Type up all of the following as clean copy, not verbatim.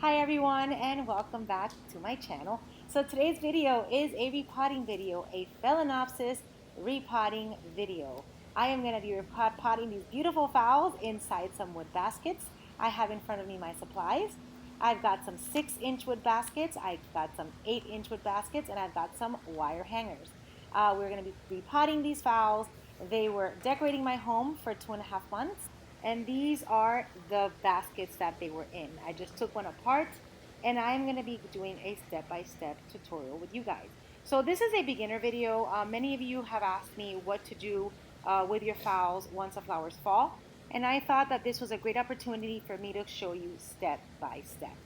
Hi everyone and welcome back to my channel. So today's video is a repotting video, a Phalaenopsis repotting video. I am going to be repotting these beautiful phals inside some wood baskets. I have in front of me my supplies. I've got some 6-inch wood baskets, I've got some 8-inch wood baskets, and I've got some wire hangers. We're going to be repotting these phals. They were decorating my home for 2.5 months. And these are the baskets that they were in. I just took one apart and I'm going to be doing a step-by-step tutorial with you guys. So this is a beginner video. Many of you have asked me what to do with your phals once the flowers fall. And I thought that this was a great opportunity for me to show you step by step.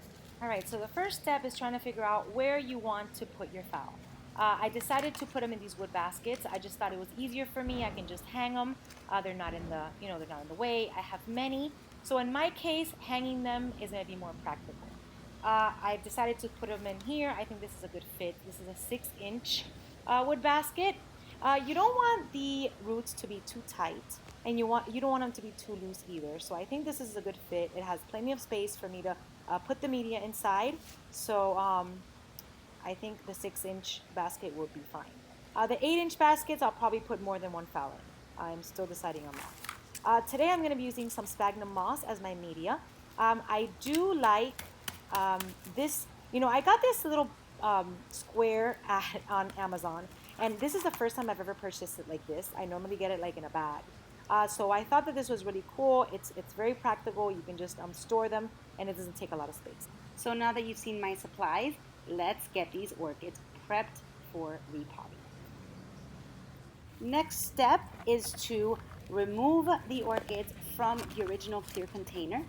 All right, so the first step is trying to figure out where you want to put your phal. I decided to put them in these wood baskets. I just thought it was easier for me. I can just hang them. They're not in the, they're not in the way. I have many. So in my case, hanging them is going to be more practical. I decided to put them in here. I think this is a good fit. This is a 6-inch wood basket. You don't want the roots to be too tight, and you don't want them to be too loose either. So I think this is a good fit. It has plenty of space for me to put the media inside. So I think the 6-inch basket would be fine. The 8-inch baskets, I'll probably put more than one phal in. I'm still deciding on that. Today I'm going to be using some sphagnum moss as my media. I do like this, I got this little square on Amazon, and this is the first time I've ever purchased it like this. I normally get it like in a bag. So I thought that this was really cool. It's very practical. You can just store them, and it doesn't take a lot of space. So now that you've seen my supplies, let's get these orchids prepped for repotting. Next step is to remove the orchids from the original clear container.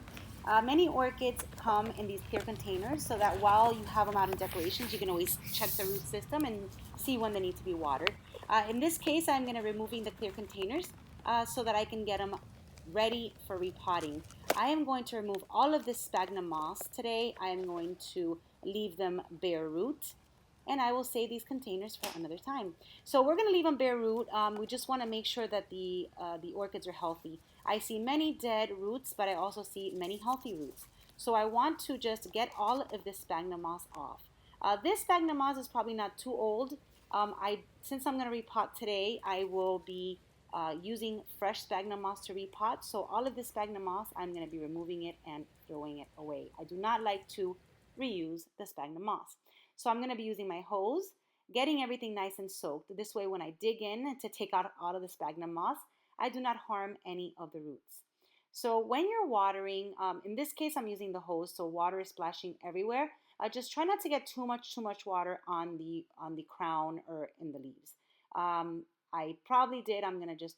Many orchids come in these clear containers so that while you have them out in decorations, you can always check the root system and see when they need to be watered. In this case, I'm going to be removing the clear containers so that I can get them ready for repotting. I am going to remove all of this sphagnum moss today. I am going to leave them bare root, and I will save these containers for another time. So we're going to leave them bare root. We just want to make sure that the orchids are healthy. I see many dead roots, but I also see many healthy roots. So I want to just get all of this sphagnum moss off. This sphagnum moss is probably not too old. Since I'm going to repot today, I will be using fresh sphagnum moss to repot. So all of this sphagnum moss, I'm going to be removing it and throwing it away. I do not like to reuse the sphagnum moss. So I'm going to be using my hose, getting everything nice and soaked. This way when I dig in to take out all of the sphagnum moss, I do not harm any of the roots. So when you're watering, in this case I'm using the hose, so water is splashing everywhere. Just try not to get too much water on the crown or in the leaves. I probably did. I'm gonna just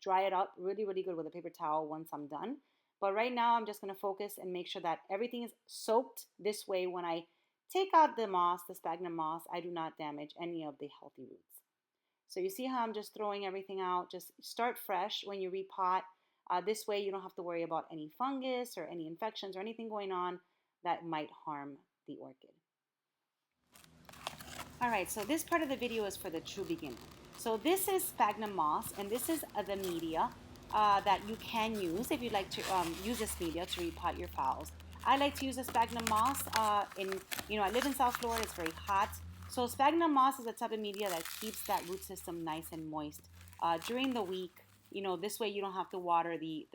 dry it up really good with a paper towel once I'm done. But right now I'm just gonna focus and make sure that everything is soaked. This way when I take out the moss, the sphagnum moss, I do not damage any of the healthy roots. So you see how I'm just throwing everything out. Just start fresh when you repot. This way you don't have to worry about any fungus or any infections or anything going on that might harm the orchid. All right, so this part of the video is for the true beginner. So this is sphagnum moss, and this is the media that you can use if you'd like to use this media to repot your phals. I like to use the sphagnum moss. I live in South Florida. It's very hot. So sphagnum moss is a type of media that keeps that root system nice and moist during the week. This way you don't have to water the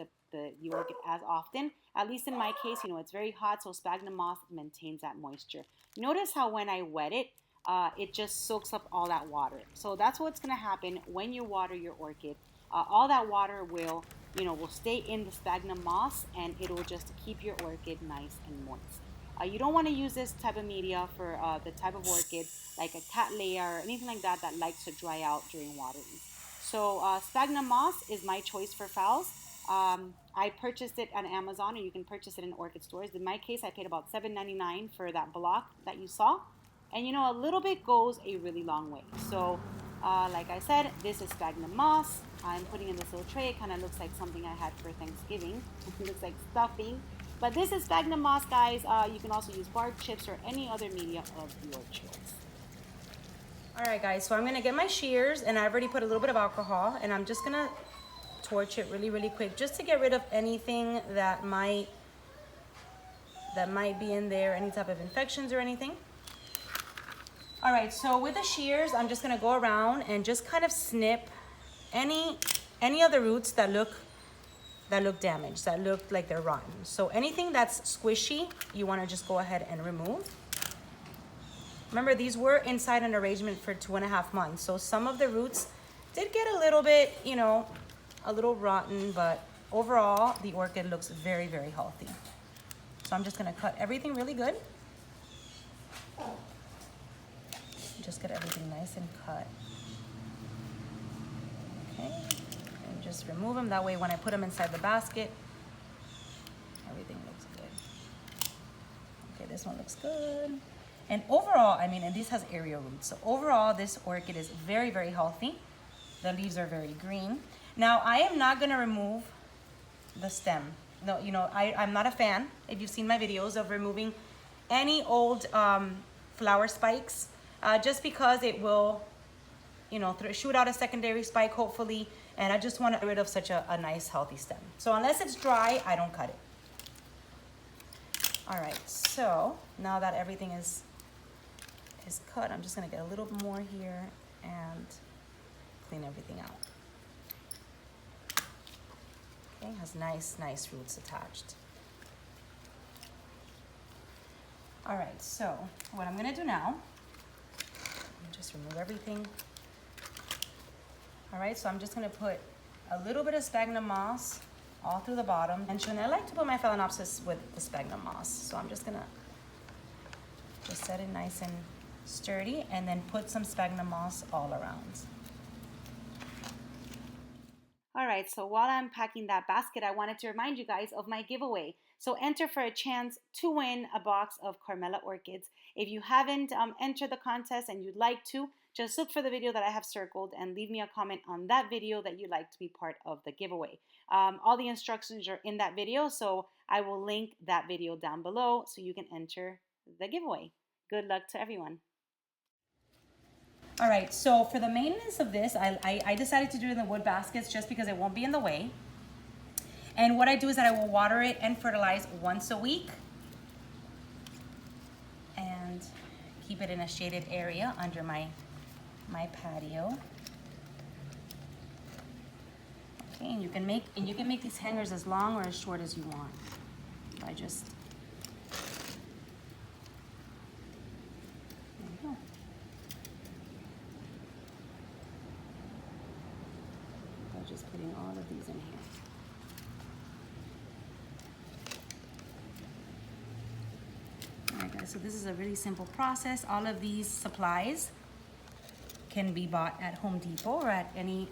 orchid as often. At least in my case, it's very hot, so sphagnum moss maintains that moisture. Notice how when I wet it, it just soaks up all that water. So that's what's going to happen when you water your orchid. All that water will stay in the sphagnum moss, and it will just keep your orchid nice and moist. You don't want to use this type of media for the type of orchid like a cattleya or anything like that likes to dry out during watering. So sphagnum moss is my choice for phals. I purchased it on Amazon, or you can purchase it in orchid stores. In my case, I paid about $7.99 for that block that you saw. And a little bit goes a really long way. So like I said, this is sphagnum moss. I'm putting in this little tray. It kind of looks like something I had for Thanksgiving. It looks like stuffing. But this is sphagnum moss, guys. You can also use bark chips or any other media of your choice. All right, guys, so I'm gonna get my shears, and I've already put a little bit of alcohol, and I'm just gonna torch it really quick just to get rid of anything that might that might be in there, any type of infections or anything. All right, so with the shears, I'm just gonna go around and just kind of snip any of the roots that look damaged, that look like they're rotten. So anything that's squishy, you wanna just go ahead and remove. Remember, these were inside an arrangement for 2.5 months. So some of the roots did get a little bit, you know, a little rotten, but overall, the orchid looks very, very healthy. So I'm just gonna cut everything really good. Just get everything nice and cut. Okay, and just remove them. That way when I put them inside the basket, everything looks good. Okay, this one looks good. And overall, I mean, and this has aerial roots. So overall, this orchid is very, very healthy. The leaves are very green. Now, I am not gonna remove the stem. No, you know, I'm not a fan, if you've seen my videos, of removing any old flower spikes. Just because it will, you know, shoot out a secondary spike, hopefully, and I just want to get rid of such a nice, healthy stem. So unless it's dry, I don't cut it. All right, so now that everything is cut, I'm just gonna get a little more here and clean everything out. Okay, has nice roots attached. All right, so what I'm gonna do now, just remove everything. All right, so I'm just gonna put a little bit of sphagnum moss all through the bottom. And I like to put my Phalaenopsis with the sphagnum moss. So I'm just gonna just set it nice and sturdy and then put some sphagnum moss all around. All right, so while I'm packing that basket, I wanted to remind you guys of my giveaway. So enter for a chance to win a box of Carmela orchids. If you haven't entered the contest and you'd like to, just look for the video that I have circled and leave me a comment on that video that you'd like to be part of the giveaway. All the instructions are in that video, so I will link that video down below so you can enter the giveaway. Good luck to everyone. All right, so for the maintenance of this, I decided to do it in the wood baskets just because it won't be in the way. And what I do is that I will water it and fertilize once a week and keep it in a shaded area under my patio. Okay, and you can make these hangers as long or as short as you want. I just just putting all of these in here. All right, guys, so this is a really simple process. All of these supplies can be bought at Home Depot or at any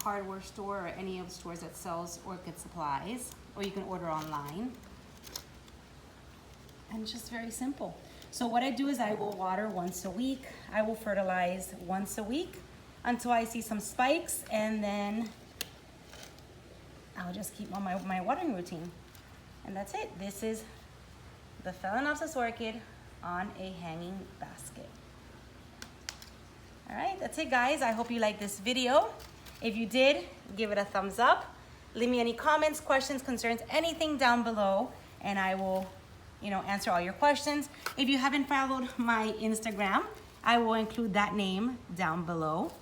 hardware store or any of the stores that sells orchid supplies, or you can order online. And it's just very simple. So what I do is I will water once a week. I will fertilize once a week until I see some spikes, and then I'll just keep on my watering routine. And that's it. This is the Phalaenopsis orchid on a hanging basket. All right, that's it, guys. I hope you liked this video. If you did, give it a thumbs up. Leave me any comments, questions, concerns, anything down below, and I will, answer all your questions. If you haven't followed my Instagram, I will include that name down below.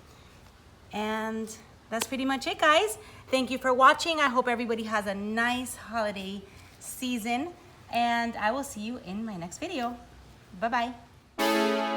And that's pretty much it, guys. Thank you for watching. I hope everybody has a nice holiday season, and I will see you in my next video. Bye-bye.